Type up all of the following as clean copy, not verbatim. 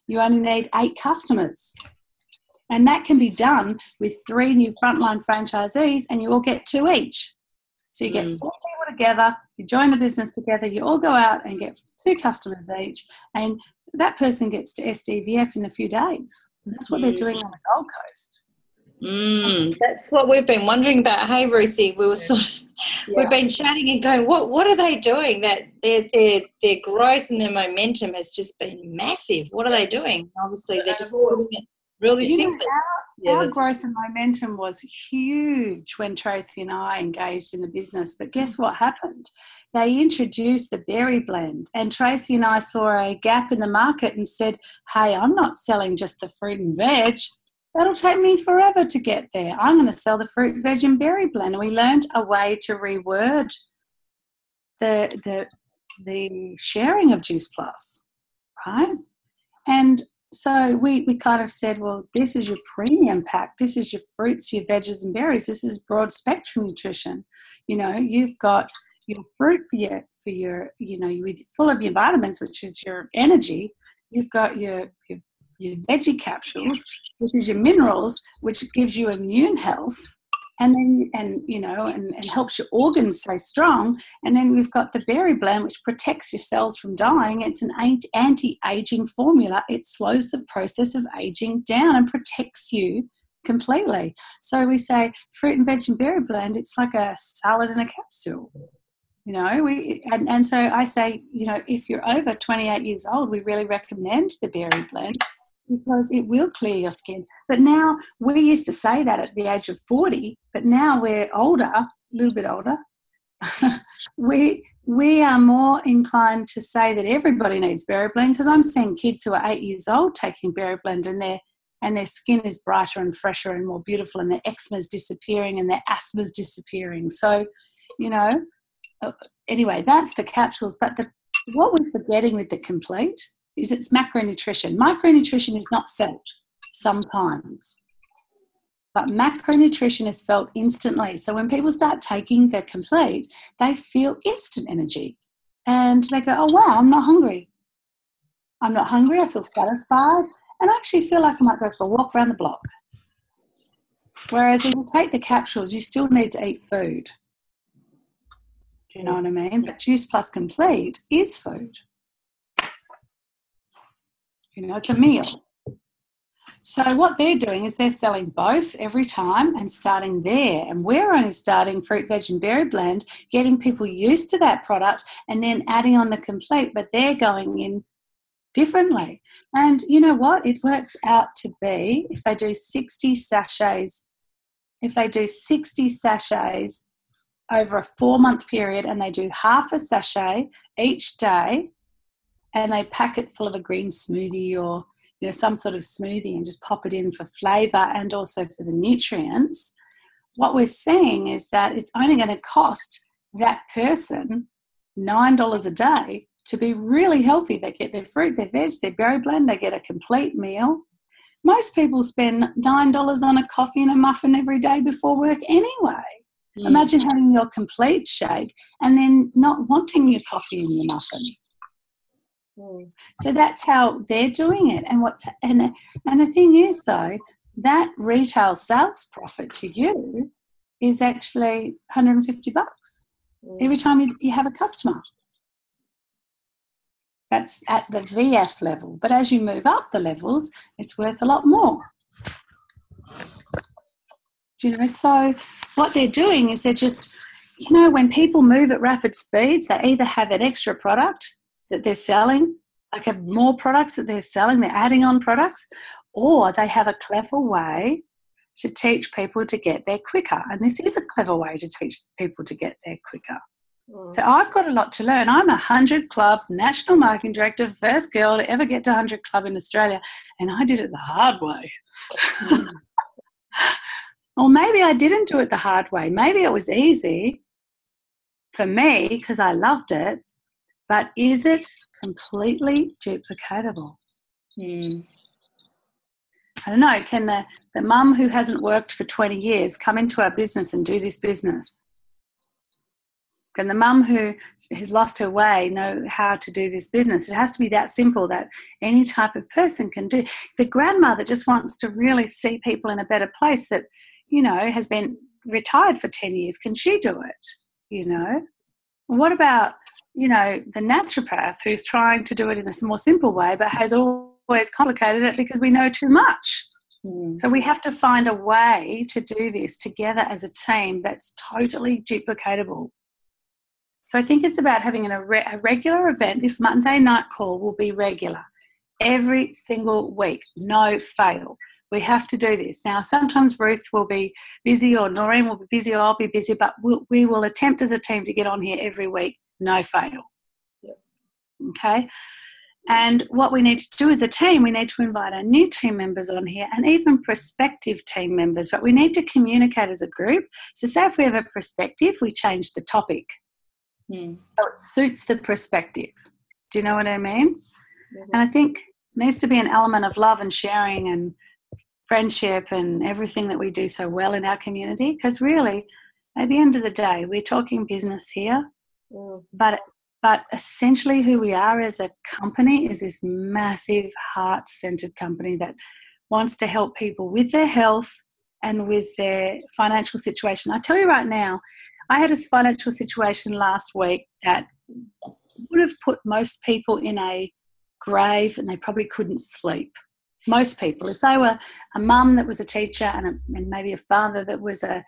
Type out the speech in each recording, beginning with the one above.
you only need 8 customers. And that can be done with 3 new frontline franchisees, and you all get 2 each. So you get 4 people together, you join the business together, you all go out and get 2 customers each, and that person gets to SDVF in a few days. And that's what they're doing on the Gold Coast. That's what we've been wondering about. Hey, Ruthie, we were we've been chatting and going, what are they doing? That their growth and their momentum has just been massive. What are they doing? Obviously, they're just putting it really simply. Our growth and momentum was huge when Tracy and I engaged in the business. But guess what happened? They introduced the berry blend, and Tracy and I saw a gap in the market and said, hey, I'm not selling just the fruit and veg. That'll take me forever to get there. I'm going to sell the fruit, veg and berry blend. And we learned a way to reword the sharing of Juice Plus, right? And so we kind of said, well, this is your premium pack. This is your fruits, your veggies and berries. This is broad spectrum nutrition. You know, you've got your fruit for your full of your vitamins, which is your energy. You've got your veggie capsules, which is your minerals, which gives you immune health, and helps your organs stay strong. And then we've got the berry blend, which protects your cells from dying. It's an anti-aging formula. It slows the process of aging down and protects you completely. So we say fruit and veg and berry blend, it's like a salad in a capsule. You know, and so I say, you know, if you're over 28 years old, we really recommend the berry blend because it will clear your skin. But now, we used to say that at the age of 40, but now we're older, a little bit older. we are more inclined to say that everybody needs berry blend, because I'm seeing kids who are 8 years old taking berry blend, and their skin is brighter and fresher and more beautiful, and their eczema's disappearing and their asthma's disappearing. So, you know, anyway, that's the capsules. But what we're forgetting with the complete is it's macronutrition. Micronutrition is not felt sometimes, but macronutrition is felt instantly. So when people start taking the complete, they feel instant energy, and they go, oh wow, I'm not hungry. I'm not hungry, I feel satisfied, and I actually feel like I might go for a walk around the block. Whereas when you take the capsules, you still need to eat food. Do you know what I mean? But Juice Plus Complete is food. You know, it's a meal. So what they're doing is they're selling both every time and starting there. And we're only starting fruit, veg and berry blend, getting people used to that product and then adding on the complete, but they're going in differently. And you know what? It works out to be, if they do 60 sachets over a 4-month period, and they do half a sachet each day, and they pack it full of a green smoothie or, you know, some sort of smoothie, and just pop it in for flavour and also for the nutrients, what we're seeing is that it's only going to cost that person $9 a day to be really healthy. They get their fruit, their veg, their berry blend, they get a complete meal. Most people spend $9 on a coffee and a muffin every day before work anyway. Imagine having your complete shake and then not wanting your coffee and your muffin. So that's how they're doing it. And the thing is, though, that retail sales profit to you is actually $150 every time you have a customer. That's at the VF level. But as you move up the levels, it's worth a lot more. Do you know? So what they're doing is they're just, you know, when people move at rapid speeds, they either have an extra product that they're selling, like have more products that they're selling, they're adding on products, or they have a clever way to teach people to get there quicker. And this is a clever way to teach people to get there quicker. So I've got a lot to learn. I'm a 100 Club National Marketing Director, first girl to ever get to 100 Club in Australia, and I did it the hard way. Or maybe I didn't do it the hard way. Maybe it was easy for me because I loved it, but is it completely duplicatable? I don't know. Can the mum who hasn't worked for 20 years come into our business and do this business? Can the mum who's lost her way know how to do this business? It has to be that simple that any type of person can do. The grandmother just wants to really see people in a better place that, has been retired for 10 years. Can she do it? What about, the naturopath who's trying to do it in a more simple way but has always complicated it because we know too much? So we have to find a way to do this together as a team that's totally duplicatable. So I think it's about having a regular event. This Monday night call will be regular every single week, no fail. We have to do this. Now, sometimes Ruth will be busy or Noreen will be busy or I'll be busy, but we will attempt as a team to get on here every week, no fail. Yep. Okay? And what we need to do as a team, we need to invite our new team members on here and even prospective team members, but we need to communicate as a group. So say if we have a perspective, we change the topic. So it suits the perspective. Do you know what I mean? Mm-hmm. And I think there needs to be an element of love and sharing and friendship and everything that we do so well in our community, because really, at the end of the day, we're talking business here, but essentially who we are as a company is this massive heart-centered company that wants to help people with their health and with their financial situation. I tell you right now, I had a financial situation last week that would have put most people in a grave and they probably couldn't sleep. Most people. If they were a mum that was a teacher and maybe a father that was a,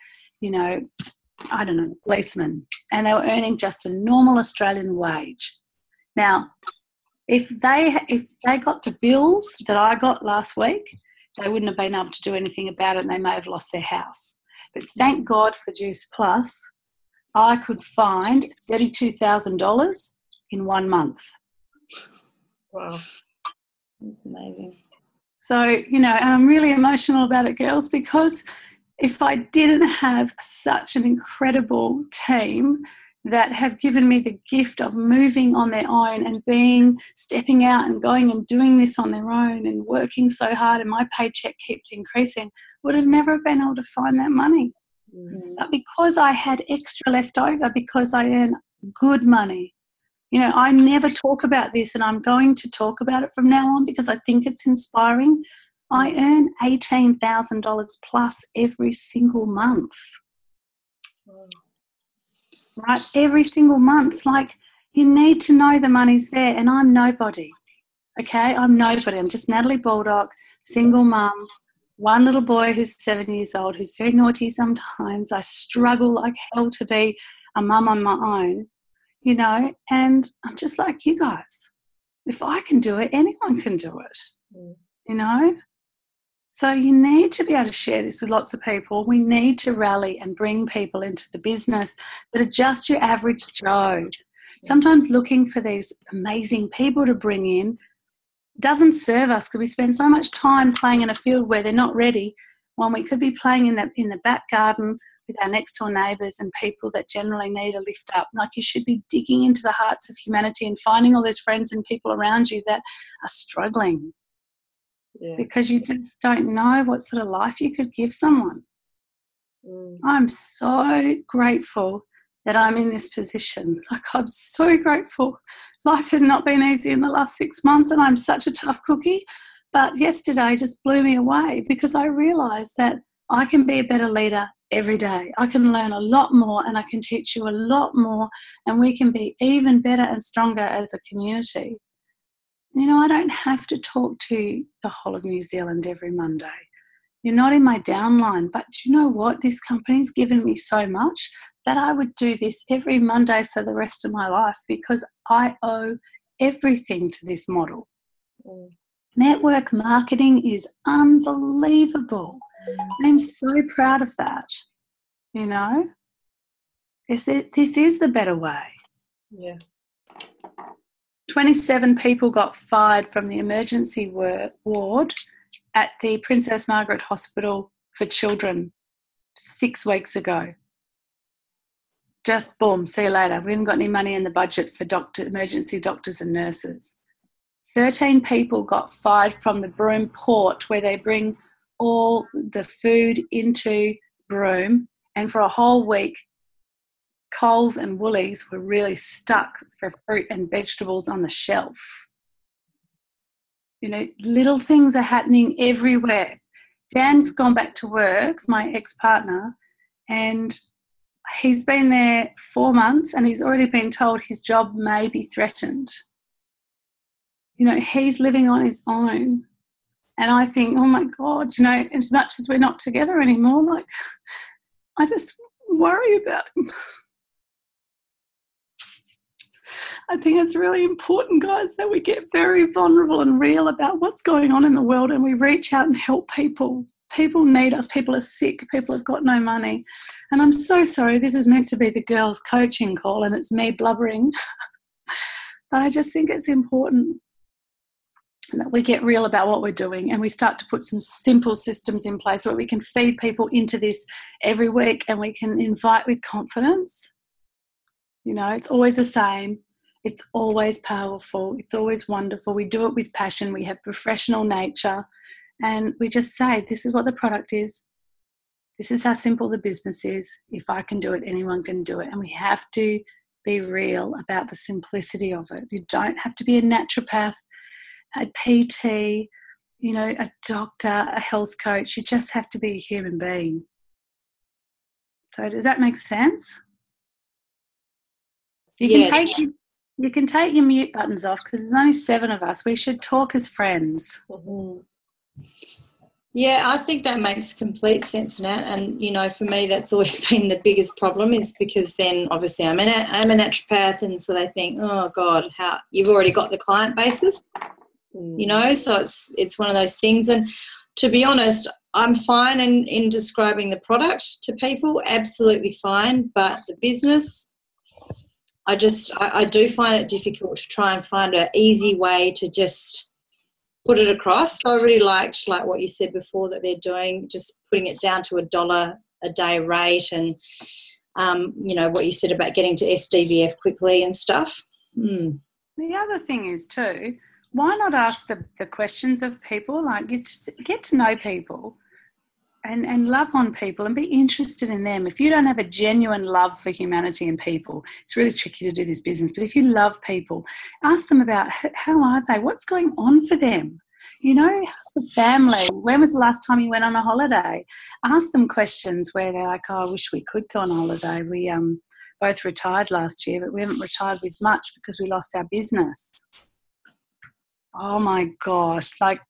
policeman, and they were earning just a normal Australian wage. Now, if they got the bills that I got last week, they wouldn't have been able to do anything about it and they may have lost their house. But thank God for Juice Plus, I could find $32,000 in 1 month. Wow. That's amazing. So, and I'm really emotional about it, girls, because if I didn't have such an incredible team that have given me the gift of moving on their own and stepping out and going and doing this on their own and working so hard and my paycheck kept increasing, would have never been able to find that money. But because I had extra left over, because I earn good money, I never talk about this and I'm going to talk about it from now on because I think it's inspiring. I earn $18,000 plus every single month. Right? Every single month. Like, you need to know the money's there, and I'm nobody. Okay? I'm nobody. I'm just Natalie Baldock, single mum, one little boy who's 7 years old, who's very naughty sometimes. I struggle like hell to be a mum on my own, and I'm just like you guys. If I can do it, anyone can do it, So you need to be able to share this with lots of people. We need to rally and bring people into the business that are just your average Joe. Sometimes looking for these amazing people to bring in doesn't serve us because we spend so much time playing in a field where they're not ready when we could be playing in the back garden with our next door neighbours and people that generally need a lift up. Like, you should be digging into the hearts of humanity and finding all those friends and people around you that are struggling. Yeah. Because you just don't know what sort of life you could give someone. I'm so grateful that I'm in this position. Like, I'm so grateful. Life has not been easy in the last 6 months and I'm such a tough cookie. But yesterday just blew me away because I realised that I can be a better leader every day. I can learn a lot more and I can teach you a lot more, and we can be even better and stronger as a community. I don't have to talk to the whole of New Zealand every Monday. You're not in my downline, but do you know what? This company's given me so much that I would do this every Monday for the rest of my life because I owe everything to this model. Network marketing is unbelievable. I'm so proud of that. This is the better way. Yeah. 27 people got fired from the emergency ward at the Princess Margaret Hospital for Children 6 weeks ago. Just boom, see you later. We haven't got any money in the budget for emergency doctors and nurses. 13 people got fired from the Broome Port, where they bring all the food into Broome, and for a whole week Coles and Woolies were really stuck for fruit and vegetables on the shelf. You know, little things are happening everywhere. Dan's gone back to work, my ex-partner, and he's been there 4 months and he's already been told his job may be threatened. You know, he's living on his own. And I think, oh my God, you know, as much as we're not together anymore, like, I just worry about him. I think it's really important, guys, that we get very vulnerable and real about what's going on in the world, and we reach out and help people. People need us. People are sick. People have got no money. And I'm so sorry. This is meant to be the girls' coaching call and it's me blubbering. But I just think it's important that we get real about what we're doing and we start to put some simple systems in place where we can feed people into this every week and we can invite with confidence. You know, it's always the same. It's always powerful. It's always wonderful. We do it with passion. We have professional nature. And we just say, this is what the product is. This is how simple the business is. If I can do it, anyone can do it. And we have to be real about the simplicity of it. You don't have to be a naturopath, a PT, you know, a doctor, a health coach. You just have to be a human being. So does that make sense? You can take your mute buttons off because there's only 7 of us. We should talk as friends. Mm-hmm. Yeah, I think that makes complete sense, Nat. And, you know, for me, that's always been the biggest problem is because then obviously I'm a naturopath and so they think, oh, God, how you've already got the client basis, you know, so it's one of those things. And to be honest, I'm fine in describing the product to people, absolutely fine, but the business, I do find it difficult to try and find an easy way to just put it across. So I really liked like what you said before that they're doing, just putting it down to $1 a day rate and, you know, what you said about getting to SDVF quickly and stuff. The other thing is too, why not ask the questions of people? Like you just get to know people and love on people and be interested in them. If you don't have a genuine love for humanity and people, it's really tricky to do this business. But if you love people, ask them about how are they? What's going on for them? You know, how's the family? When was the last time you went on a holiday? Ask them questions where they're like, oh, I wish we could go on holiday. We both retired last year, but we haven't retired with much because we lost our business. Oh, my gosh. Like,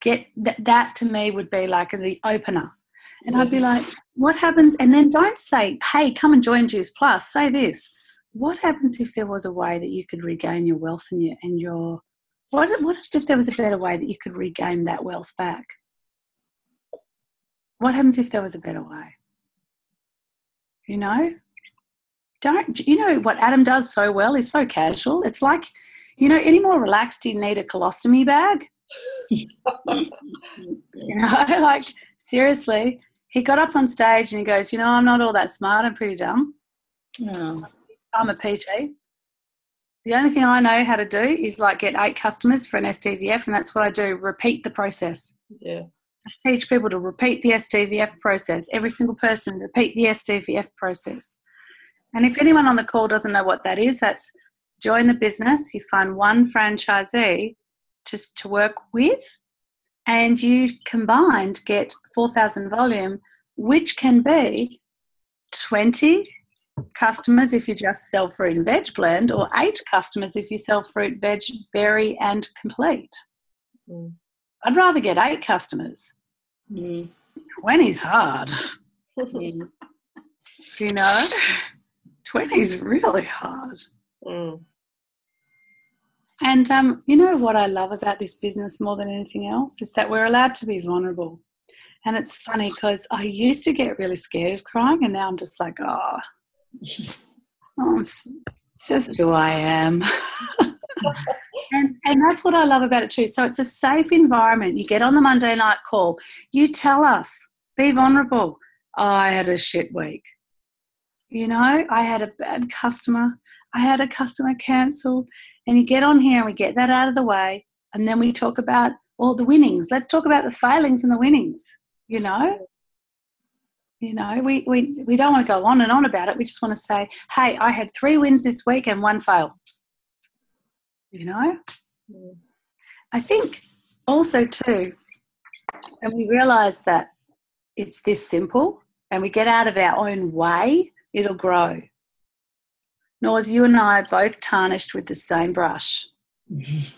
get that to me would be like the opener. And I'd be like, what happens? And then don't say, hey, come and join Juice Plus. Say this. What happens if there was a way that you could regain your wealth and your what if there was a better way that you could regain that wealth back? What happens if there was a better way? You know? You know what Adam does so well? He's so casual. It's like, you know, any more relaxed, do you need a colostomy bag? You know, like seriously, he got up on stage and he goes, you know, I'm not all that smart, I'm pretty dumb. I'm a PT. The only thing I know how to do is like get 8 customers for an SDVF, and that's what I do, repeat the process. Yeah. Just teach people to repeat the SDVF process. Every single person, repeat the SDVF process. And if anyone on the call doesn't know what that is, that's join the business, you find one franchisee to work with, and you combined get 4,000 volume, which can be 20 customers if you just sell fruit and veg blend, or 8 customers if you sell fruit, veg, berry and complete. I'd rather get 8 customers. 20's hard. You know, 20's really hard. And you know what I love about this business more than anything else is that we're allowed to be vulnerable. And it's funny because I used to get really scared of crying, and now I'm just like, it's just who I am. and that's what I love about it too. So it's a safe environment. You get on the Monday night call. You tell us. Be vulnerable. Oh, I had a shit week. You know, I had a bad customer. I had a customer cancel. And you get on here and we get that out of the way, and then we talk about all the winnings. Let's talk about the failings and the winnings, you know. You know, we don't want to go on and on about it. We just want to say, hey, I had 3 wins this week and 1 fail. You know? I think also too, and we realise that it's this simple and we get out of our own way, it'll grow. Nors, you and I are both tarnished with the same brush. You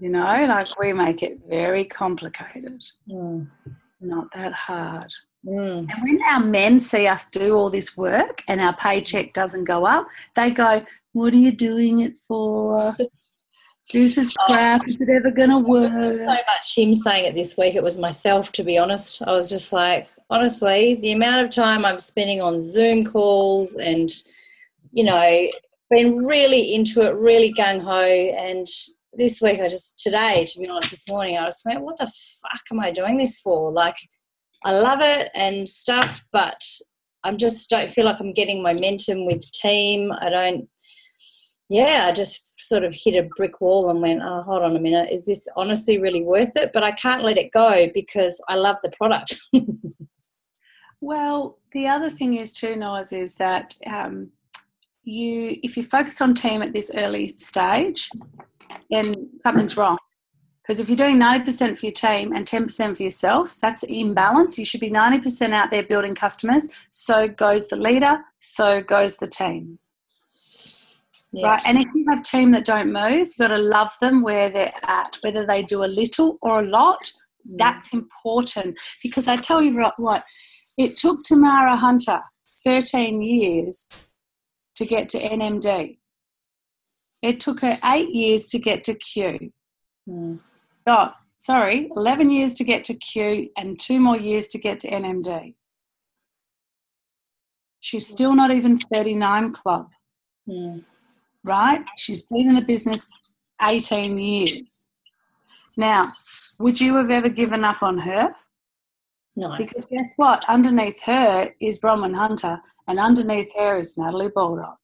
know, like we make it very complicated, not that hard. And when our men see us do all this work and our paycheck doesn't go up, they go, what are you doing it for? This is crap. Is it ever going to work? It wasn't so much him saying it this week. It was myself, to be honest. I was just like, honestly, the amount of time I'm spending on Zoom calls and, you know, been really into it, really gung-ho. And this week today, to be honest, this morning, I was like, what the fuck am I doing this for? Like, I love it and stuff, but I just don't feel like I'm getting momentum with team. I just sort of hit a brick wall and went, oh, hold on a minute, is this honestly really worth it? But I can't let it go because I love the product. Well, the other thing is too, Noaz, is that if you focus on team at this early stage, then something's wrong. Because if you're doing 90% for your team and 10% for yourself, that's imbalance. You should be 90% out there building customers. So goes the leader, so goes the team. Yeah. Right? And if you have a team that don't move, you've got to love them where they're at, whether they do a little or a lot. That's important. Because I tell you what, it took Tamara Hunter 13 years to get to NMD. It took her 8 years to get to Q. 11 years to get to Q and 2 more years to get to NMD. She's still not even 39 club. Right? She's been in the business 18 years. Now, would you have ever given up on her? No. Because guess what? Underneath her is Bronwyn Hunter and underneath her is Natalie Baldock.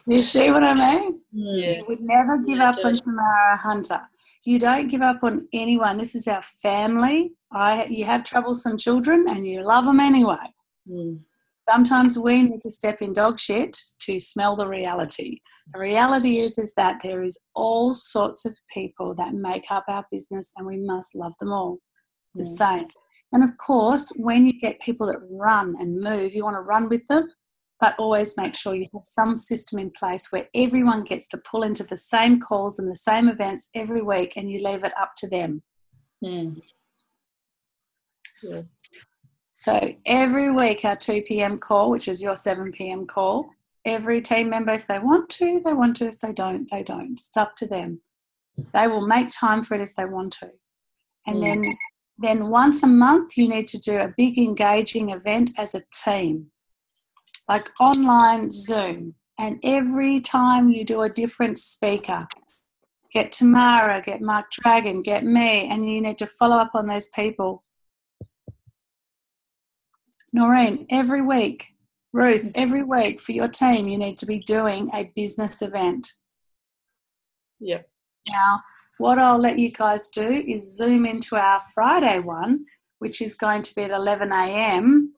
You see what I mean? Yeah. You would never give up on Tamara Hunter. You don't give up on anyone. This is our family. You have troublesome children and you love them anyway. Sometimes we need to step in dog shit to smell the reality. The reality is that there is all sorts of people that make up our business and we must love them all the same. And of course, when you get people that run and move, you want to run with them, but always make sure you have some system in place where everyone gets to pull into the same calls and the same events every week and you leave it up to them. Yeah. So every week our 2 p.m. call, which is your 7 p.m. call, every team member, if they want to, they want to. If they don't, they don't. It's up to them. They will make time for it if they want to. And then once a month you need to do a big engaging event as a team, like online Zoom. And every time you do a different speaker, get Tamara, get Mark Dragon, get me, and you need to follow up on those people. Noreen, every week. Ruth, every week for your team you need to be doing a business event. Yep. Now, what I'll let you guys do is zoom into our Friday one, which is going to be at 11 a.m.,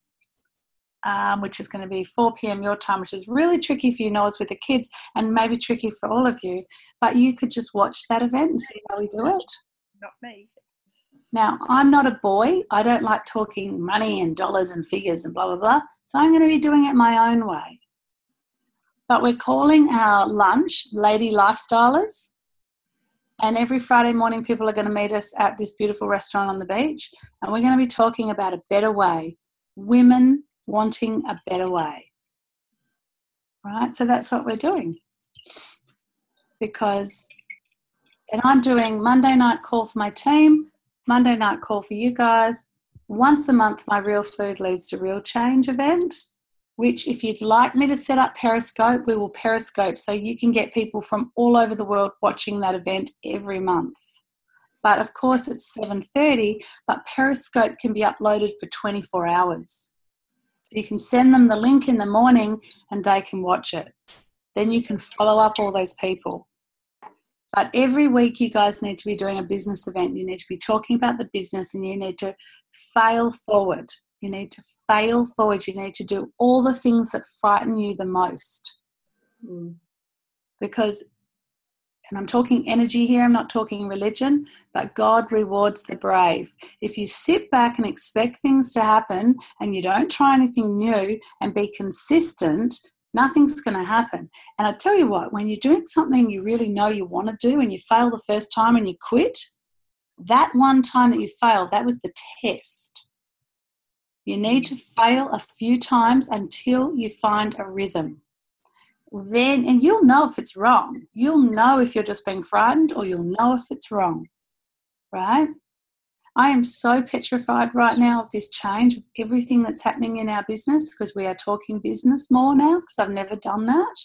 which is going to be 4 p.m. your time, which is really tricky for you, Noah's, with the kids, and maybe tricky for all of you. But you could just watch that event and see how we do it. Not me. Now, I'm not a boy. I don't like talking money and dollars and figures and blah, blah, blah. So I'm going to be doing it my own way. But we're calling our lunch Lady Lifestylers. And every Friday morning, people are going to meet us at this beautiful restaurant on the beach. And we're going to be talking about a better way. Women wanting a better way. Right? So that's what we're doing. And I'm doing Monday night call for my team, Monday night call for you guys. Once a month, my Real Food Leads to Real Change event, which if you'd like me to set up Periscope, we will Periscope so you can get people from all over the world watching that event every month. But of course it's 7:30, but Periscope can be uploaded for 24 hours. So you can send them the link in the morning and they can watch it. Then you can follow up all those people. But every week you guys need to be doing a business event. You need to be talking about the business, and you need to fail forward. You need to fail forward. You need to do all the things that frighten you the most. Because, and I'm talking energy here, I'm not talking religion, but God rewards the brave. If you sit back and expect things to happen and you don't try anything new and be consistent, nothing's going to happen. And I tell you what, when you're doing something you really know you want to do and you fail the first time and you quit, that one time that you failed, that was the test. You need to fail a few times until you find a rhythm. Then, and you'll know if it's wrong. You'll know if you're just being frightened, or you'll know if it's wrong, right? I am so petrified right now of this change, of everything that's happening in our business, because we are talking business more now, because I've never done that.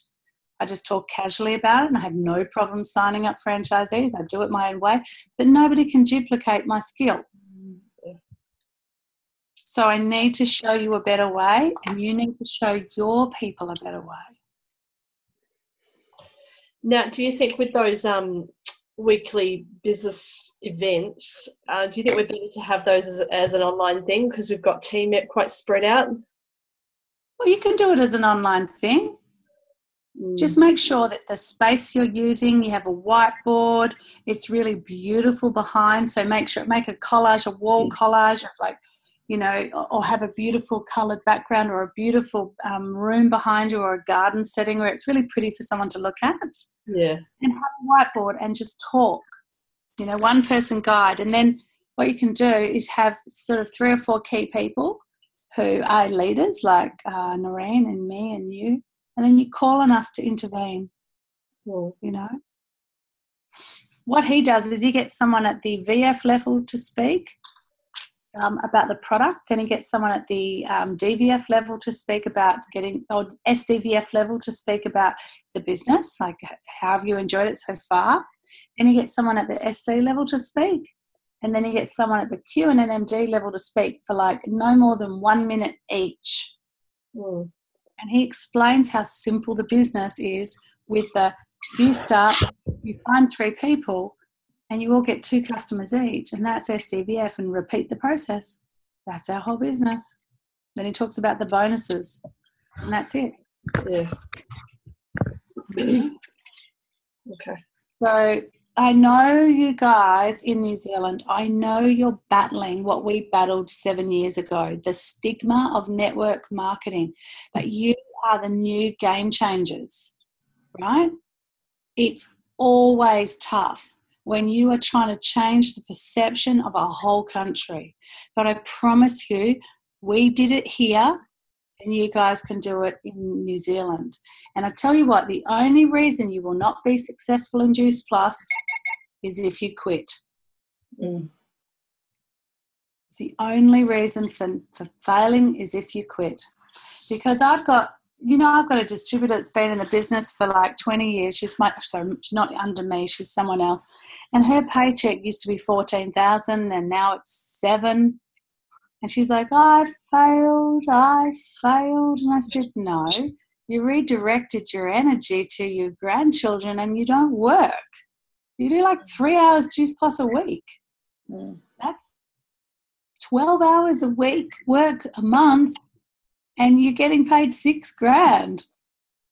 I just talk casually about it, and I have no problem signing up franchisees. I do it my own way, but nobody can duplicate my skill. So I need to show you a better way, and you need to show your people a better way. Now, do you think with those weekly business events, do you think we're better to have those as an online thing because we've got team quite spread out? Well, you can do it as an online thing. Just make sure that the space you're using, you have a whiteboard, it's really beautiful behind. So make a collage, a wall collage of or have a beautiful coloured background or a beautiful room behind you, or a garden setting where it's really pretty for someone to look at. Yeah. And have a whiteboard and just talk, one person guide. And then what you can do is have sort of 3 or 4 key people who are leaders, like Noreen and me and you, and then you call on us to intervene. What he does is he gets someone at the VF level to speak about the product, then he gets someone at the DVF level to speak about or SDVF level to speak about the business, like how have you enjoyed it so far. Then he gets someone at the SC level to speak, and then he gets someone at the Q and NMD level to speak for like no more than 1 minute each. And he explains how simple the business is with you find 3 people and you all get 2 customers each, and that's SDVF, and repeat the process. That's our whole business. Then he talks about the bonuses, and that's it. Yeah. Okay. So I know you guys in New Zealand, I know you're battling what we battled 7 years ago, the stigma of network marketing, but you are the new game changers, right? It's always tough when you are trying to change the perception of a whole country. But I promise you, we did it here, and you guys can do it in New Zealand. And I tell you what, the only reason you will not be successful in Juice Plus is if you quit. It's the only reason for failing is if you quit. Because I've got a distributor that's been in the business for like 20 years. She's not under me, she's someone else. And her paycheck used to be $14,000 and now it's $7,000. And she's like, I failed. And I said, no, you redirected your energy to your grandchildren and you don't work. You do like 3 hours Juice Plus a week. That's 12 hours a week work a month. And you're getting paid $6,000.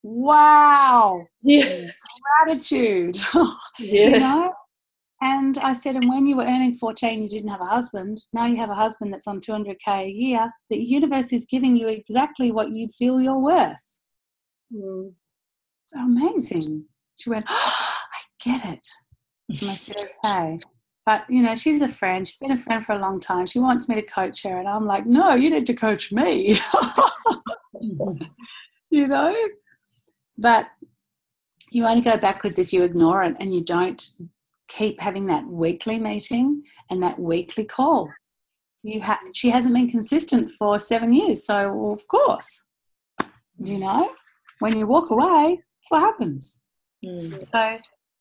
Wow. Yeah. Gratitude. Yeah. And I said, and when you were earning 14, you didn't have a husband. Now you have a husband that's on $200K a year. The universe is giving you exactly what you feel you're worth. It's amazing. She went, I get it. And I said, okay. But, she's a friend. She's been a friend for a long time. She wants me to coach her. And I'm like, no, you need to coach me. But you only go backwards if you ignore it and you don't keep having that weekly meeting and that weekly call. She hasn't been consistent for 7 years. So, well, of course, when you walk away, that's what happens. So,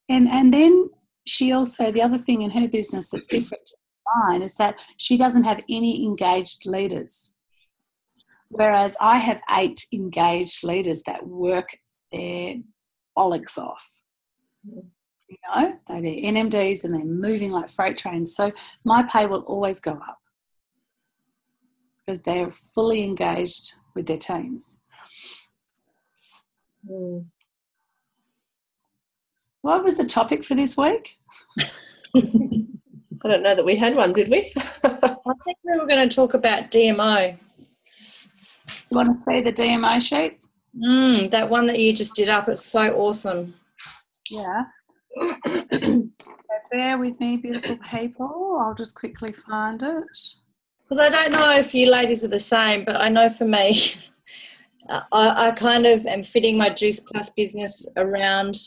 and then she also, the other thing in her business that's different to mine is that she doesn't have any engaged leaders. Whereas I have 8 engaged leaders that work their bollocks off. You know, they're NMDs and they're moving like freight trains. So my pay will always go up because they're fully engaged with their teams. What was the topic for this week? I don't know that we had one, did we? I think we were going to talk about DMO. You want to see the DMO sheet? That one that you just did up, it's so awesome. Yeah. So bear with me, beautiful people. I'll just quickly find it. Because I don't know if you ladies are the same, but I know for me, I kind of am fitting my Juice Plus business around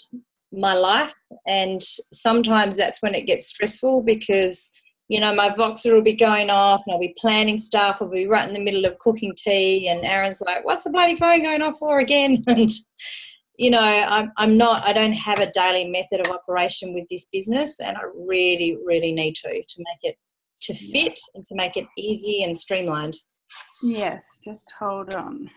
my life, and sometimes that's when it gets stressful because, you know, my Voxer will be going off and I'll be planning stuff. I'll be right in the middle of cooking tea and Aaron's like, what's the bloody phone going off for again? And, you know, I don't have a daily method of operation with this business, and I really, really need to make it to fit and to make it easy and streamlined. Yes, just hold on.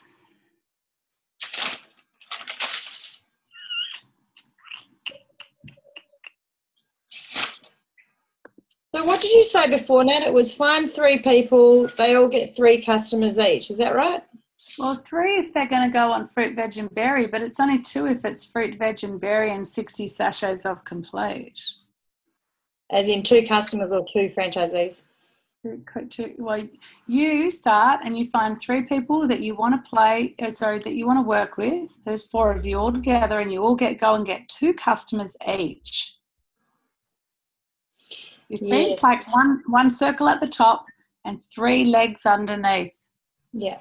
So what did you say before, Nat? It was find 3 people, they all get 3 customers each. Is that right? Well, 3 if they're going to go on fruit, veg and berry, but it's only 2 if it's fruit, veg and berry and 60 sachets of complete. As in 2 customers or 2 franchisees? Well, you start and you find 3 people that you want to that you want to work with. There's 4 of you all together and you all go and get 2 customers each. You see, it's like one circle at the top and 3 legs underneath. Yeah,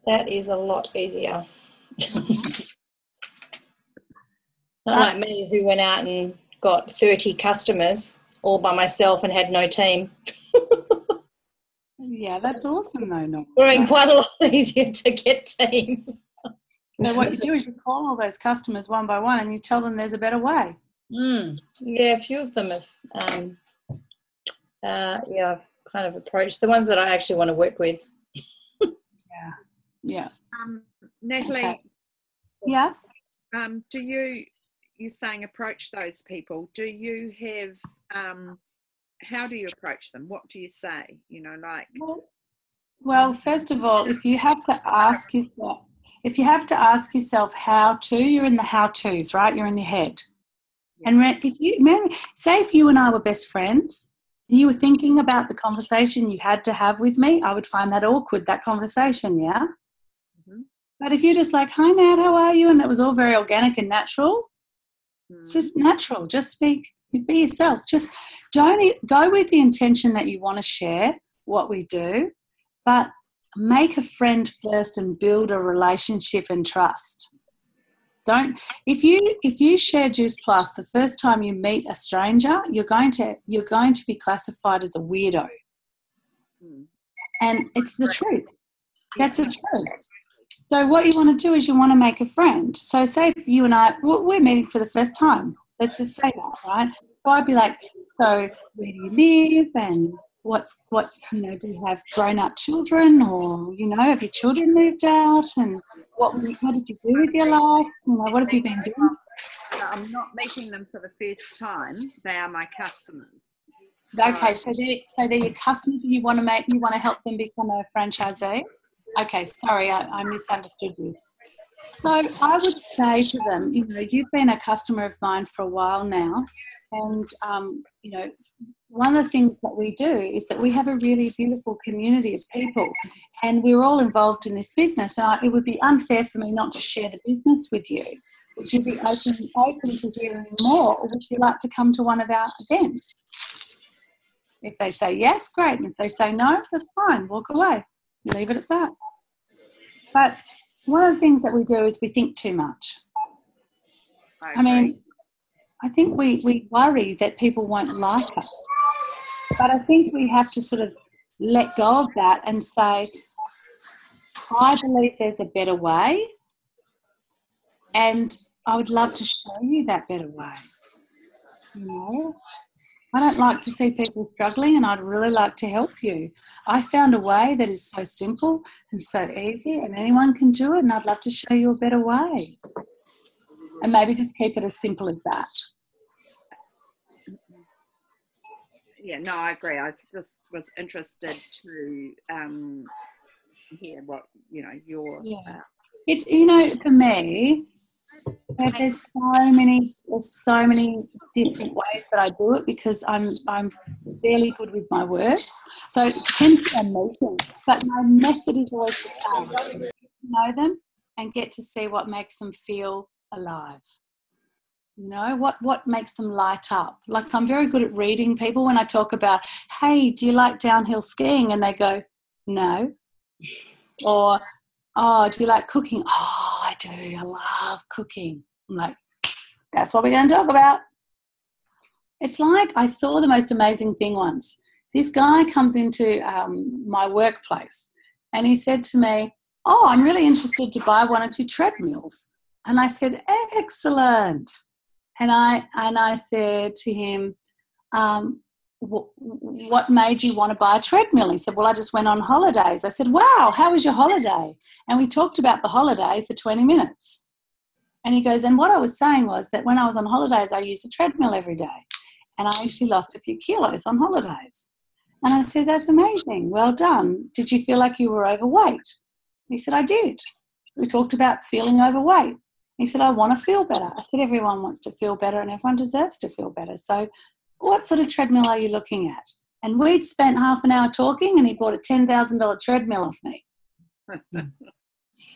that is a lot easier. Not like me, who went out and got 30 customers all by myself and had no team. Yeah, that's awesome though. No, It's quite a lot easier to get team. So what you do is you call all those customers one by one and you tell them there's a better way. Yeah, a few of them have, I've kind of approached the ones that I actually want to work with. Yeah. Natalie. Okay. Yes. Do you're saying approach those people? Do you have? How do you approach them? What do you say? You know, like. Well, first of all, if you have to ask yourself how to, you're in the how-tos, right? You're in your head. Yeah. And if you and I were best friends, and you were thinking about the conversation you had to have with me, I would find that awkward, that conversation, yeah? Mm-hmm. But if you're just like, hi, Nat, how are you? And it was all very organic and natural, it's just natural. Just speak, be yourself. Just don't go with the intention that you want to share what we do, but make a friend first and build a relationship and trust. If you share Juice Plus, the first time you meet a stranger, you're going to be classified as a weirdo. And it's the truth. That's the truth. So what you want to do is you want to make a friend. So say if you and I, we're meeting for the first time. Let's just say that, right? So I'd be like, so where do you live and what do you have grown-up children, or, you know, have your children moved out, and what did you do with your life? You know, what have you been doing? I'm not meeting them for the first time. They are my customers. Okay, so they're your customers and you want to help them become a franchisee? Okay, sorry, I misunderstood you. So I would say to them, you know, you've been a customer of mine for a while now, and, you know, one of the things that we do is that we have a really beautiful community of people, and we're all involved in this business, and it would be unfair for me not to share the business with you. Would you be open to hearing more, or would you like to come to one of our events? If they say yes, great. And if they say no, that's fine. Walk away. Leave it at that. But one of the things that we do is we think too much. I mean, I think we worry that people won't like us. But I think we have to sort of let go of that and say, I believe there's a better way, and I would love to show you that better way. You know, I don't like to see people struggling, and I'd really like to help you. I found a way that is so simple and so easy, and anyone can do it, and I'd love to show you a better way. And maybe just keep it as simple as that. Yeah, no, I agree. I just was interested to hear what your. Yeah. It's for me, there's so many different ways that I do it because I'm fairly good with my words. So it depends who I'm meeting, but my method is always the same. Get to know them and get to see what makes them feel alive. What makes them light up. Like, I'm very good at reading people when I talk about, hey, do you like downhill skiing? And they go, no. Or, oh, do you like cooking? Oh, I do. I love cooking. I'm like, that's what we're going to talk about. It's like I saw the most amazing thing once. This guy comes into my workplace and he said to me, oh, I'm really interested to buy one of your treadmills. And I said, excellent. And I said to him, what made you want to buy a treadmill? He said, well, I just went on holidays. I said, wow, how was your holiday? And we talked about the holiday for 20 minutes. And he goes, and what I was saying was that when I was on holidays, I used a treadmill every day. And I actually lost a few kilos on holidays. And I said, that's amazing. Well done. Did you feel like you were overweight? He said, I did. We talked about feeling overweight. He said, I want to feel better. I said, everyone wants to feel better and everyone deserves to feel better. So what sort of treadmill are you looking at? And we'd spent half an hour talking and he bought a $10,000 treadmill off me. But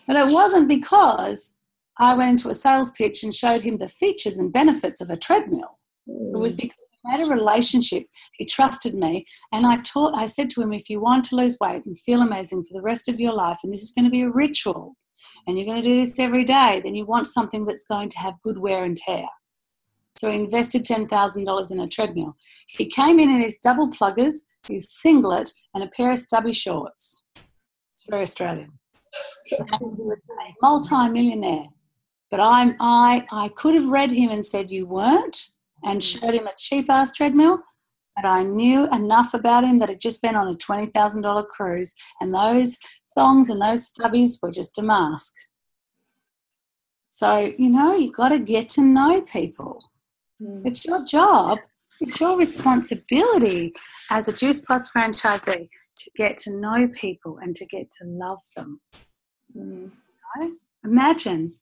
it wasn't because I went into a sales pitch and showed him the features and benefits of a treadmill. It was because we had a relationship. He trusted me. And I said to him, if you want to lose weight and feel amazing for the rest of your life, and this is going to be a ritual, and you're going to do this every day, then you want something that's going to have good wear and tear. So he invested $10,000 in a treadmill. He came in his double pluggers, his singlet, and a pair of stubby shorts. It's very Australian. Multi-millionaire. But I could have read him and said you weren't and showed him a cheap-ass treadmill, but I knew enough about him that he'd just been on a $20,000 cruise, and those thongs and those stubbies were just a mask. So, you've got to get to know people. It's your job. It's your responsibility as a Juice Plus franchisee to get to know people and to get to love them. Imagine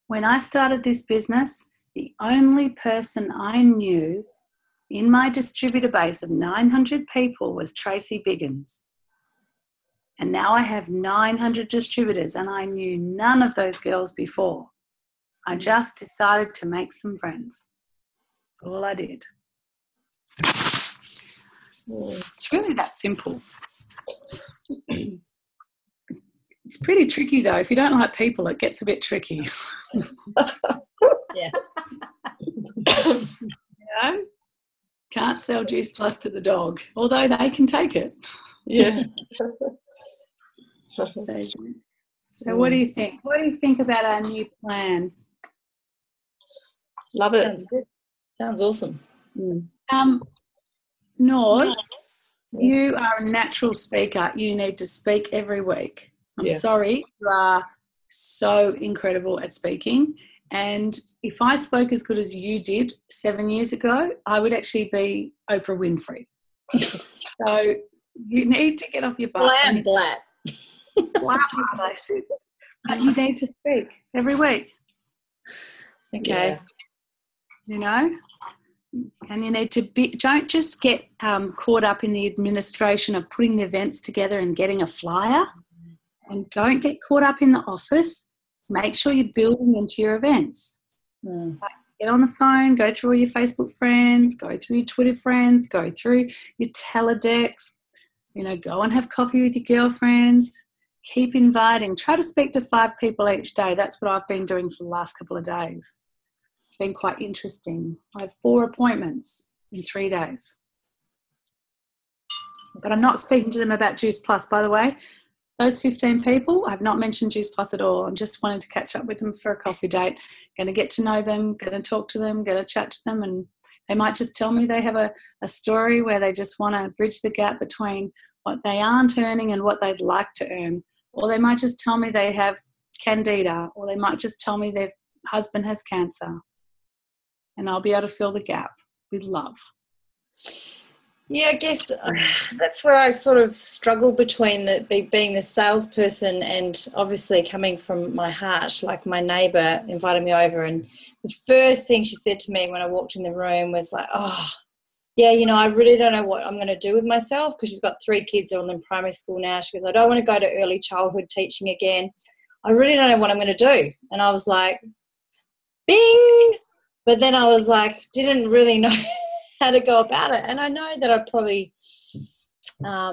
when I started this business, the only person I knew in my distributor base of 900 people was Tracy Biggins. And now I have 900 distributors and I knew none of those girls before. I just decided to make some friends. That's all I did. It's really that simple. It's pretty tricky though. If you don't like people, it gets a bit tricky. Yeah. Can't sell Juice Plus to the dog, although they can take it. Yeah. So what do you think? What do you think about our new plan? Love it. Sounds good. Sounds awesome. Nors, you are a natural speaker. You need to speak every week. I'm sorry, you are so incredible at speaking. And if I spoke as good as you did 7 years ago, I would actually be Oprah Winfrey. So you need to get off your butt. Black. But you need to speak every week. Okay. And you need to don't just get caught up in the administration of putting the events together and getting a flyer. And don't get caught up in the office. Make sure you're building into your events. Like, get on the phone, go through all your Facebook friends, go through your Twitter friends, go through your Teledecks, go and have coffee with your girlfriends. Keep inviting. Try to speak to 5 people each day. That's what I've been doing for the last couple of days. It's been quite interesting. I have 4 appointments in 3 days. But I'm not speaking to them about Juice Plus, by the way. Those 15 people, I've not mentioned Juice Plus at all. I'm just wanting to catch up with them for a coffee date, going to get to know them, going to talk to them, going to chat to them, and they might just tell me they have a story where they just want to bridge the gap between what they aren't earning and what they'd like to earn. Or they might just tell me they have candida, or they might just tell me their husband has cancer. And I'll be able to fill the gap with love. Yeah, I guess that's where I sort of struggle between being the salesperson and obviously coming from my heart. Like my neighbour invited me over, and the first thing she said to me when I walked in the room was like, "Oh, yeah, you know, I really don't know what I'm going to do with myself," because she's got 3 kids all in primary school now. She goes, "I don't want to go to early childhood teaching again. I really don't know what I'm going to do." And I was like, bing! But then I was like, didn't really know how to go about it. And I know that I probably, I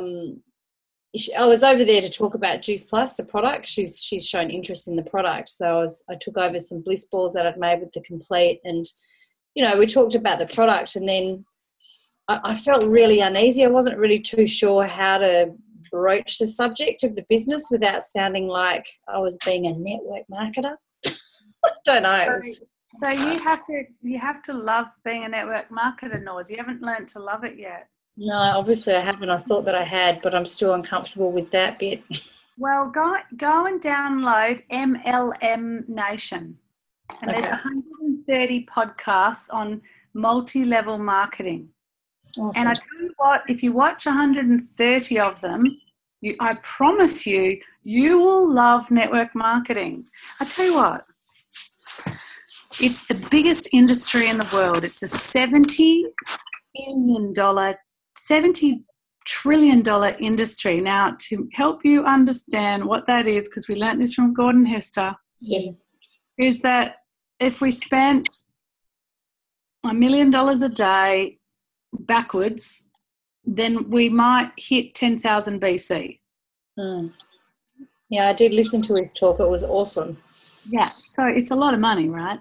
was over there to talk about Juice Plus, the product. She's shown interest in the product. So I took over some bliss balls that I'd made with the Complete, and, you know, we talked about the product, and then I felt really uneasy. I wasn't really too sure how to broach the subject of the business without sounding like I was being a network marketer. I don't know. So you have to love being a network marketer, Nors. You haven't learned to love it yet. No, obviously I haven't. I thought that I had, but I'm still uncomfortable with that bit. Well, go and download MLM Nation. And there's 130 podcasts on multi-level marketing. Awesome. And I tell you what, if you watch 130 of them, I promise you, you will love network marketing. I tell you what, it's the biggest industry in the world. It's a $70 trillion industry. Now, to help you understand what that is, because we learnt this from Gordon Hester, is that if we spent $1 million a day backwards, then we might hit 10,000 BC. Yeah, I did listen to his talk. It was awesome. Yeah, so it's a lot of money, right?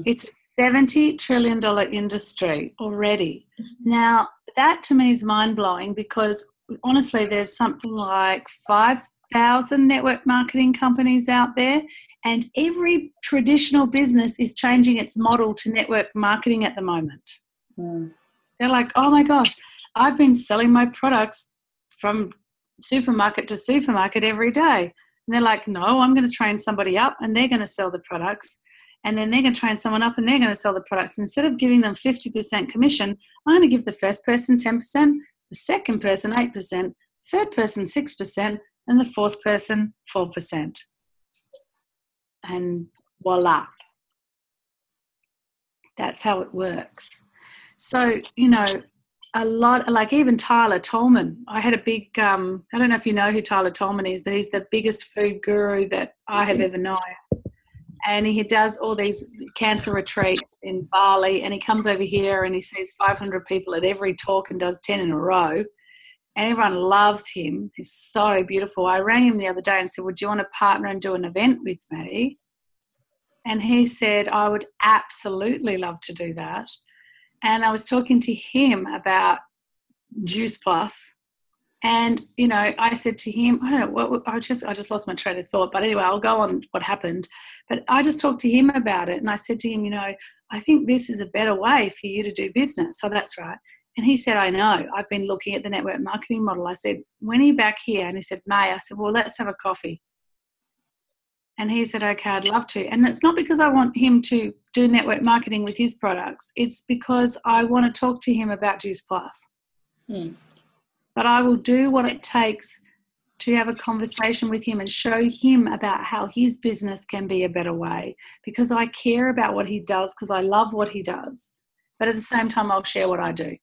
It's a $70 trillion industry already. Now, that to me is mind-blowing, because honestly there's something like 5,000 network marketing companies out there, and every traditional business is changing its model to network marketing at the moment. They're like, oh my gosh, I've been selling my products from supermarket to supermarket every day. And they're like, no, I'm going to train somebody up and they're going to sell the products. And then they're going to train someone up and they're going to sell the products. Instead of giving them 50% commission, I'm going to give the first person 10%, the second person 8%, third person 6%, and the fourth person 4%. And voila. That's how it works. So, you know, a lot, like even Tyler Tolman. I had a big, I don't know if you know who Tyler Tolman is, but he's the biggest food guru that I have ever known. And he does all these cancer retreats in Bali, and he comes over here and he sees 500 people at every talk and does 10 in a row. And everyone loves him. He's so beautiful. I rang him the other day and said, would you want to partner and do an event with me? And he said, I would absolutely love to do that. And I was talking to him about Juice Plus, and you know, I said to him, I don't know, I just lost my train of thought. But anyway, I'll go on what happened. But I just talked to him about it, and I said to him, you know, I think this is a better way for you to do business. So that's right. And he said, I know. I've been looking at the network marketing model. I said, when are you back here? And he said, May. I said, well, let's have a coffee. And he said, okay, I'd love to. And it's not because I want him to do network marketing with his products. It's because I want to talk to him about Juice Plus. But I will do what it takes to have a conversation with him and show him about how his business can be a better way, because I care about what he does, because I love what he does. But at the same time, I'll share what I do.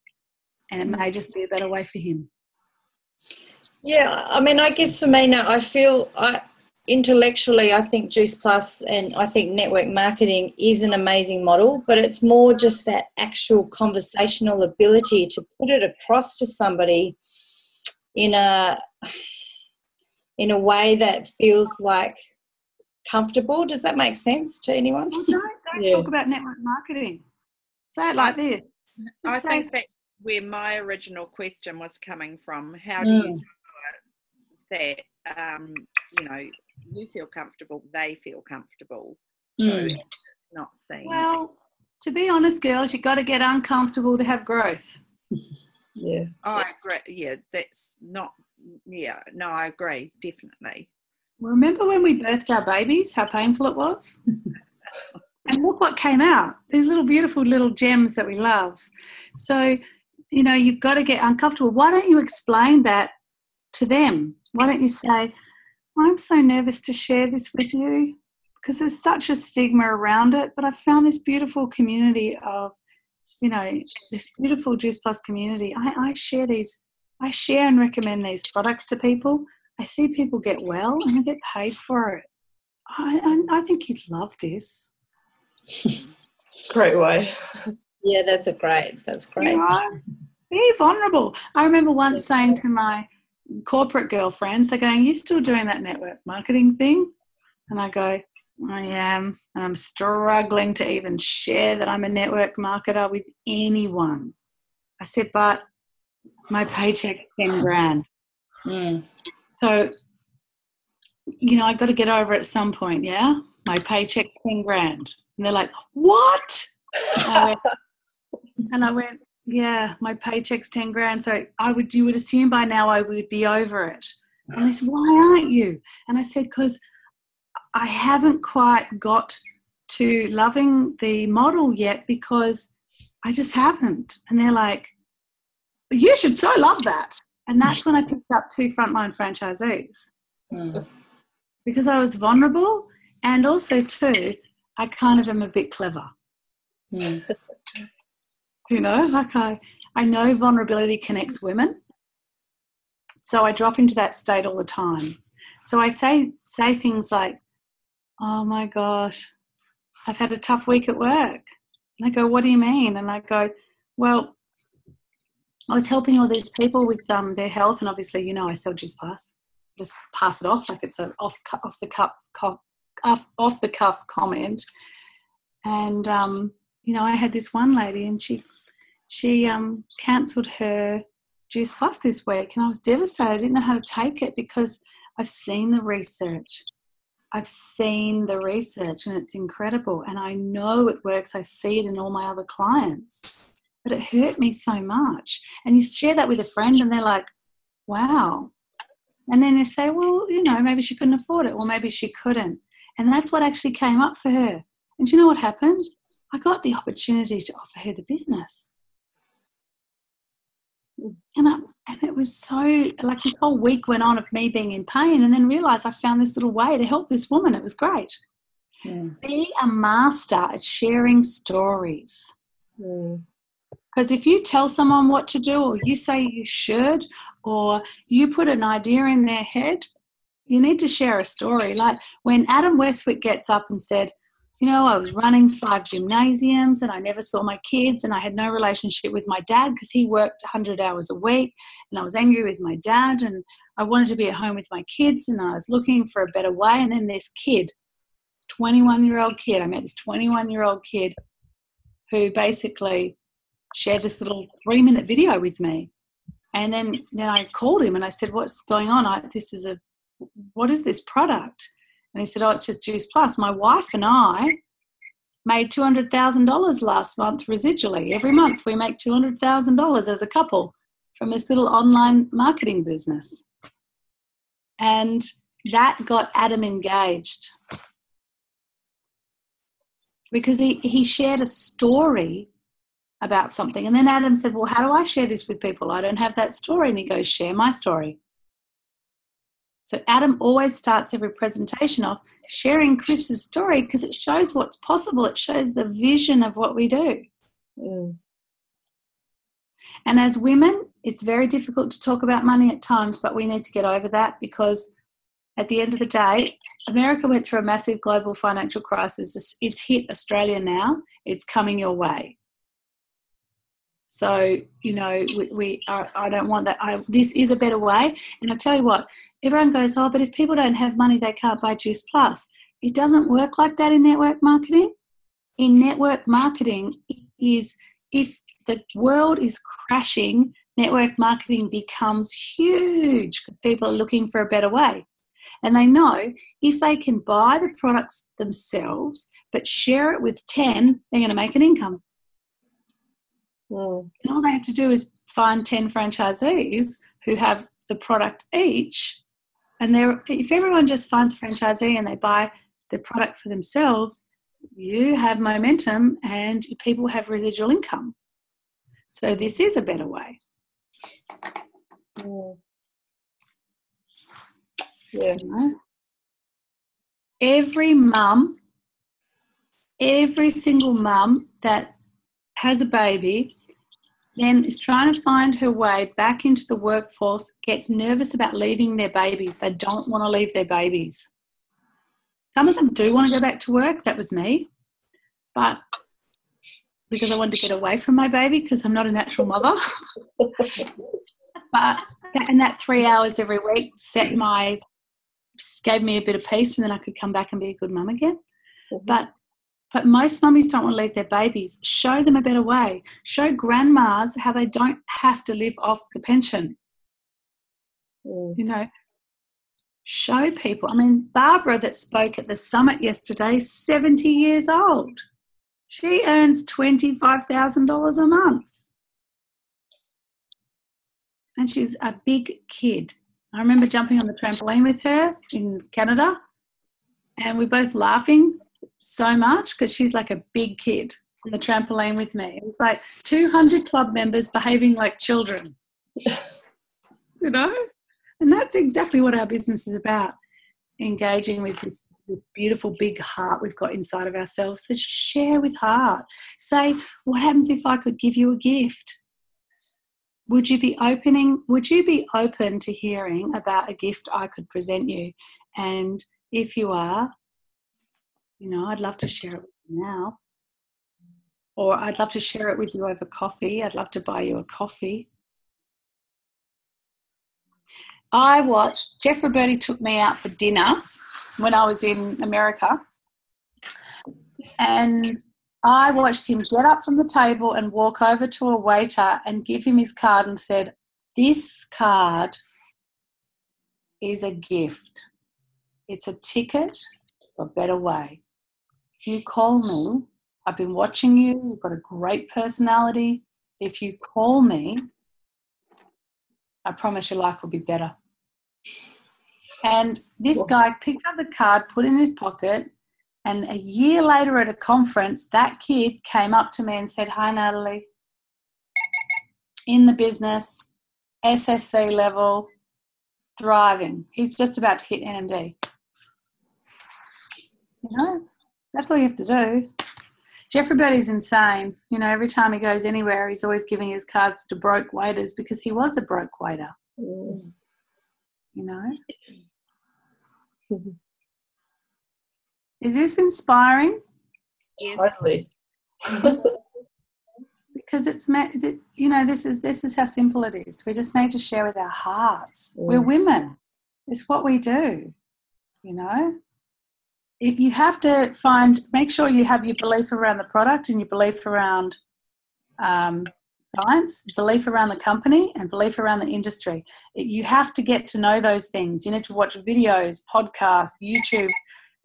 And it may just be a better way for him. Yeah, I mean, I guess for me now, intellectually, I think Juice Plus and I think network marketing is an amazing model, but it's more just that actual conversational ability to put it across to somebody in a way that feels like comfortable. Does that make sense to anyone? Well, don't talk about network marketing. Say it like this. I think that's where my original question was coming from. How do you do it that, you know, you feel comfortable, they feel comfortable, so not seen? Well, to be honest, girls, you've got to get uncomfortable to have growth. Yeah. Oh, I agree. Yeah, that's not, yeah, no, I agree, definitely. Remember when we birthed our babies, how painful it was? And look what came out, these little beautiful little gems that we love. So you've got to get uncomfortable. Why don't you explain that to them? Why don't you say, I'm so nervous to share this with you because there's such a stigma around it, but I found this beautiful community of, this beautiful Juice Plus community. I share and recommend these products to people. I see people get well and they get paid for it. I think you'd love this. Great way. Yeah, that's great. Be vulnerable. I remember once saying to my corporate girlfriends, they're going, you still doing that network marketing thing? And I go, I am. And I'm struggling to even share that I'm a network marketer with anyone. I said, but my paycheck's 10 grand. So, I got to get over it at some point, yeah? My paycheck's 10 grand. And they're like, what? And I went, yeah, my paycheck's 10 grand. So you would assume by now I would be over it. And they said, why aren't you? And I said, because I haven't quite got to loving the model yet because I just haven't. And they're like, you should so love that. And that's when I picked up 2 frontline franchisees. Because I was vulnerable, and also too, I kind of am a bit clever. I know vulnerability connects women. So I drop into that state all the time. So I say things like, oh my gosh, I've had a tough week at work. And I go, what do you mean? And I go, well, I was helping all these people with their health, and obviously, I sell Juice Plus. Just pass it off like it's an off the cuff comment. And I had this one lady, and she cancelled her Juice Plus this week, and I was devastated. I didn't know how to take it because I've seen the research. And it's incredible, and I know it works. I see it in all my other clients, but it hurt me so much. And you share that with a friend, and they're like, wow. And then you say, well, maybe she couldn't afford it, or maybe she couldn't. And that's what actually came up for her. And do you know what happened? I got the opportunity to offer her the business. And it was so, like, this whole week went on of me being in pain, and then realised I found this little way to help this woman. It was great. Be a master at sharing stories. Because if you tell someone what to do, or you say you should, or you put an idea in their head, you need to share a story. Like when Adam Westwick gets up and said, I was running 5 gymnasiums and I never saw my kids, and I had no relationship with my dad because he worked 100 hours a week, and I was angry with my dad, and I wanted to be at home with my kids, and I was looking for a better way. And then this kid, 21-year-old kid, I met this 21-year-old kid who basically shared this little 3-minute video with me. And then I called him and I said, what's going on? What is this product? And he said, oh, it's just Juice Plus. My wife and I made $200,000 last month residually. Every month we make $200,000 as a couple from this little online marketing business. And that got Adam engaged because he shared a story about something. And then Adam said, well, how do I share this with people? I don't have that story. And he goes, share my story. So Adam always starts every presentation off sharing Chris's story because it shows what's possible. It shows the vision of what we do. And as women, it's very difficult to talk about money at times, but we need to get over that because at the end of the day, America went through a massive global financial crisis. It's hit Australia now. It's coming your way. So, I don't want that. This is a better way. And I tell you what, everyone goes, oh, but if people don't have money, they can't buy Juice Plus. It doesn't work like that in network marketing. In network marketing, it is, if the world is crashing, network marketing becomes huge because people are looking for a better way. And they know if they can buy the products themselves but share it with 10, they're going to make an income. And all they have to do is find 10 franchisees who have the product each. And if everyone just finds a franchisee and they buy the product for themselves, you have momentum and people have residual income. So this is a better way. Yeah. You know? Every mum, every single mum that has a baby then is trying to find her way back into the workforce, gets nervous about leaving their babies. They don't want to leave their babies. Some of them do want to go back to work. That was me. But because I wanted to get away from my baby because I'm not a natural mother. And that 3 hours every week gave me a bit of peace, and then I could come back and be a good mum again. But most mummies don't want to leave their babies. Show them a better way. Show grandmas how they don't have to live off the pension. You know, show people. I mean, Barbara that spoke at the summit yesterday, 70 years old. She earns $25,000 a month. And she's a big kid. I remember jumping on the trampoline with her in Canada, and we're both laughing so much because she's like a big kid on the trampoline with me. It was like 200 club members behaving like children, you know? And that's exactly what our business is about, engaging with this beautiful big heart we've got inside of ourselves. So share with heart. Say, what happens if I could give you a gift? Would you be open to hearing about a gift I could present you? And if you are, you know, I'd love to share it with you now. Or I'd love to share it with you over coffee. I'd love to buy you a coffee. Jeff Roberti took me out for dinner when I was in America. And I watched him get up from the table and walk over to a waiter and give him his card and said, "This card is a gift. It's a ticket for a better way. If you call me, I've been watching you, you've got a great personality. If you call me, I promise your life will be better." And this guy picked up the card, put it in his pocket, and a year later at a conference, that kid came up to me and said, "Hi, Natalie. In the business, SSC level, thriving. He's just about to hit NMD." You know, that's all you have to do. Jeff Roberti's insane. You know, every time he goes anywhere, he's always giving his cards to broke waiters because he was a broke waiter. You know? Is this inspiring? Yes. Totally. Because it's, you know, this is how simple it is. We just need to share with our hearts. We're women. It's what we do, you know. If you have to make sure you have your belief around the product and your belief around science, belief around the company, and belief around the industry. You have to get to know those things. You need to watch videos, podcasts, YouTube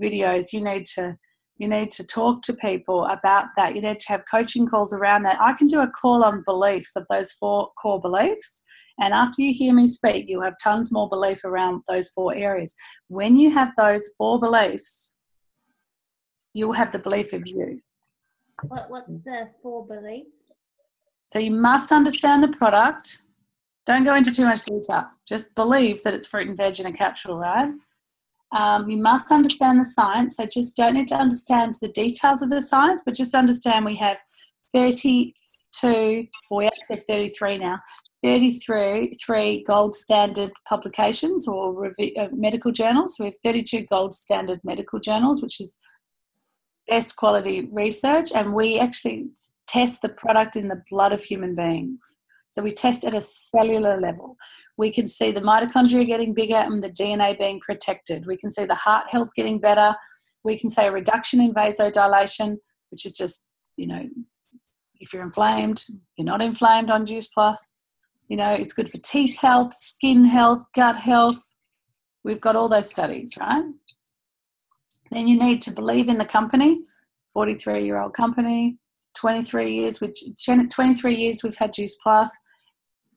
videos. You need to talk to people about that. You need to have coaching calls around that. I can do a call on beliefs of those 4 core beliefs. And after you hear me speak, you'll have tons more belief around those 4 areas. When you have those 4 beliefs, you'll have the belief of you. What's the 4 beliefs? So you must understand the product. Don't go into too much detail. Just believe that it's fruit and veg in a capsule, right? You must understand the science. So just don't need to understand the details of the science, but just understand we have 32, or we actually have 33 now, 33 gold standard publications or medical journals. So we have 32 gold standard medical journals, which is best quality research, and we actually test the product in the blood of human beings. So we test at a cellular level. We can see the mitochondria getting bigger and the DNA being protected. We can see the heart health getting better. We can see a reduction in vasodilation, which is just, you know, if you're inflamed, you're not inflamed on Juice Plus. You know, it's good for teeth health, skin health, gut health. We've got all those studies, right? Then you need to believe in the company, 43-year-old company, 23 years we've had Juice Plus.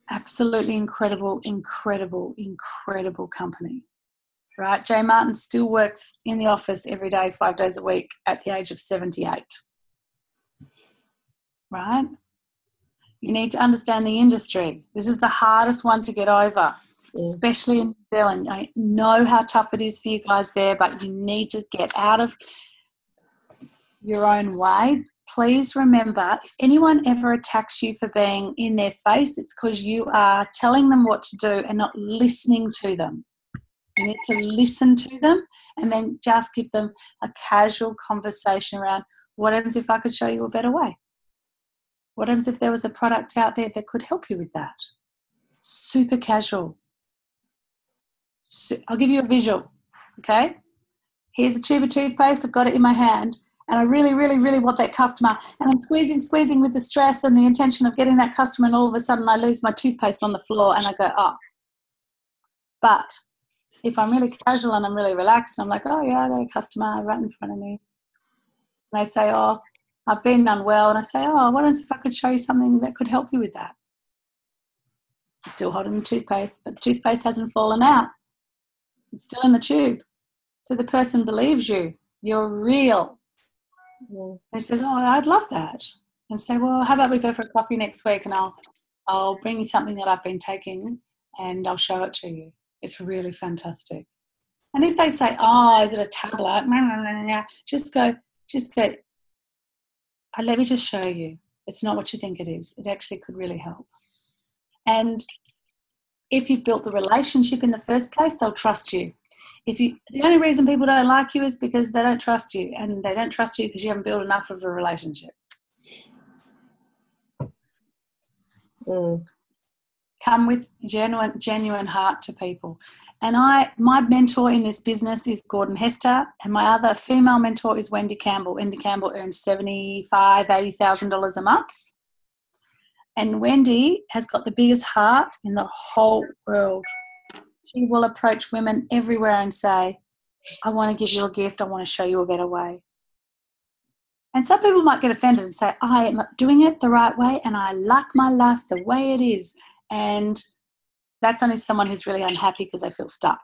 Absolutely incredible company, right? Jay Martin still works in the office every day, 5 days a week at the age of 78, right? You need to understand the industry. This is the hardest one to get over, especially in New Zealand. I know how tough it is for you guys there, but you need to get out of your own way. Please remember, if anyone ever attacks you for being in their face, it's because you are telling them what to do and not listening to them. You need to listen to them and then just give them a casual conversation around, what happens if I could show you a better way? What happens if there was a product out there that could help you with that? Super casual. I'll give you a visual, okay? Here's a tube of toothpaste. I've got it in my hand, and I really, really, really want that customer. And I'm squeezing with the stress and the intention of getting that customer, and all of a sudden I lose my toothpaste on the floor, and I go, oh. But if I'm really casual and I'm really relaxed, and I'm like, oh, yeah, I got a customer right in front of me. And they say, oh, I've been unwell, and I say, oh, what if I could show you something that could help you with that? I'm still holding the toothpaste, but the toothpaste hasn't fallen out. It's still in the tube. So the person believes you. You're real. And he says, oh, I'd love that. And say, well, how about we go for a coffee next week, and I'll bring you something that I've been taking and I'll show it to you. It's really fantastic. And if they say, oh, is it a tablet? Just go, let me just show you. It's not what you think it is. It actually could really help. And if you've built the relationship in the first place, they'll trust you. The only reason people don't like you is because they don't trust you, and they don't trust you because you haven't built enough of a relationship. Come with genuine heart to people. And my mentor in this business is Gordon Hester, and my other female mentor is Wendy Campbell. Wendy Campbell earns $75,000, $80,000 a month. And Wendy has got the biggest heart in the whole world. She will approach women everywhere and say, I want to give you a gift. I want to show you a better way. And some people might get offended and say, I am doing it the right way and I like my life the way it is. And that's only someone who's really unhappy because they feel stuck.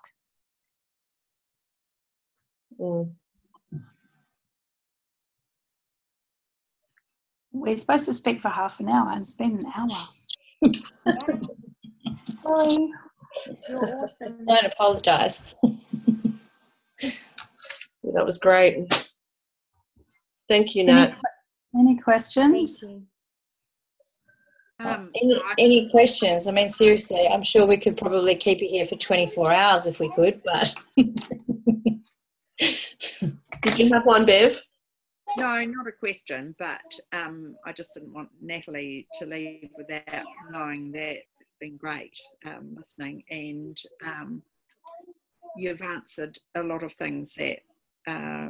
We're supposed to speak for half an hour, and it's been an hour. Sorry. You're awesome. Don't apologise. That was great. Thank you, Nat. Any questions? Thank you. Any questions? I mean, seriously, I'm sure we could probably keep you here for 24 hours if we could, but... Did you have one, Bev? No, not a question, but I just didn't want Natalie to leave without knowing that it's been great listening, and you've answered a lot of things that,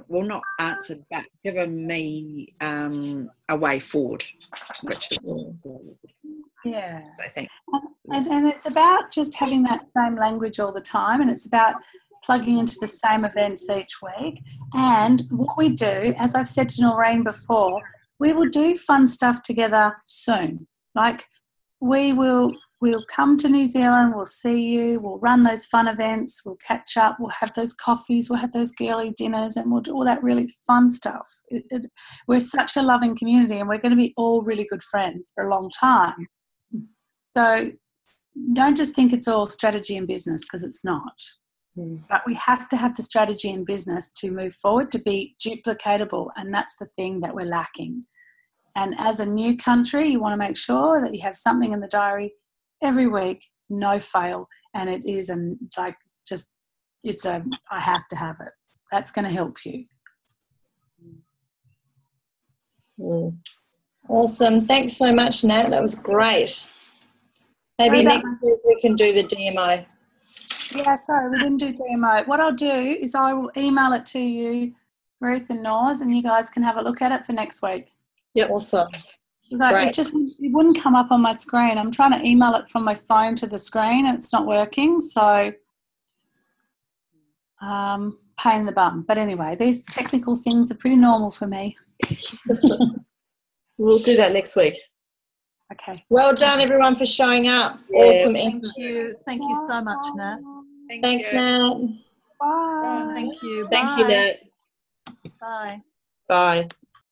well, not answered, but given me a way forward, which is yeah. So thank and it's about just having that same language all the time, and it's about plugging into the same events each week. And what we do, as I've said to Noreen before, we will do fun stuff together soon. Like we'll come to New Zealand, we'll see you, we'll run those fun events, we'll catch up, we'll have those coffees, we'll have those girly dinners, and we'll do all that really fun stuff. We're such a loving community, and we're going to be all really good friends for a long time. So don't just think it's all strategy and business, because it's not. But we have to have the strategy in business to move forward, to be duplicatable, and that's the thing that we're lacking. And as a new country, you want to make sure that you have something in the diary every week, no fail, and it is I have to have it. That's going to help you. Awesome. Thanks so much, Nat. That was great. Maybe next week we can do the DMO. Yeah, sorry, we didn't do DMO. What I'll do is I will email it to you, Ruth and Nors, and you guys can have a look at it for next week. Yep, awesome. It wouldn't come up on my screen. I'm trying to email it from my phone to the screen, and it's not working. So, pain in the bum. But anyway, these technical things are pretty normal for me. We'll do that next week. Okay. Well done, everyone, for showing up. Yeah. Awesome. Thank you. Thank you so much, Nat. Thanks, Nat. Bye. Thank you. Thank you, Nat. Bye. Bye.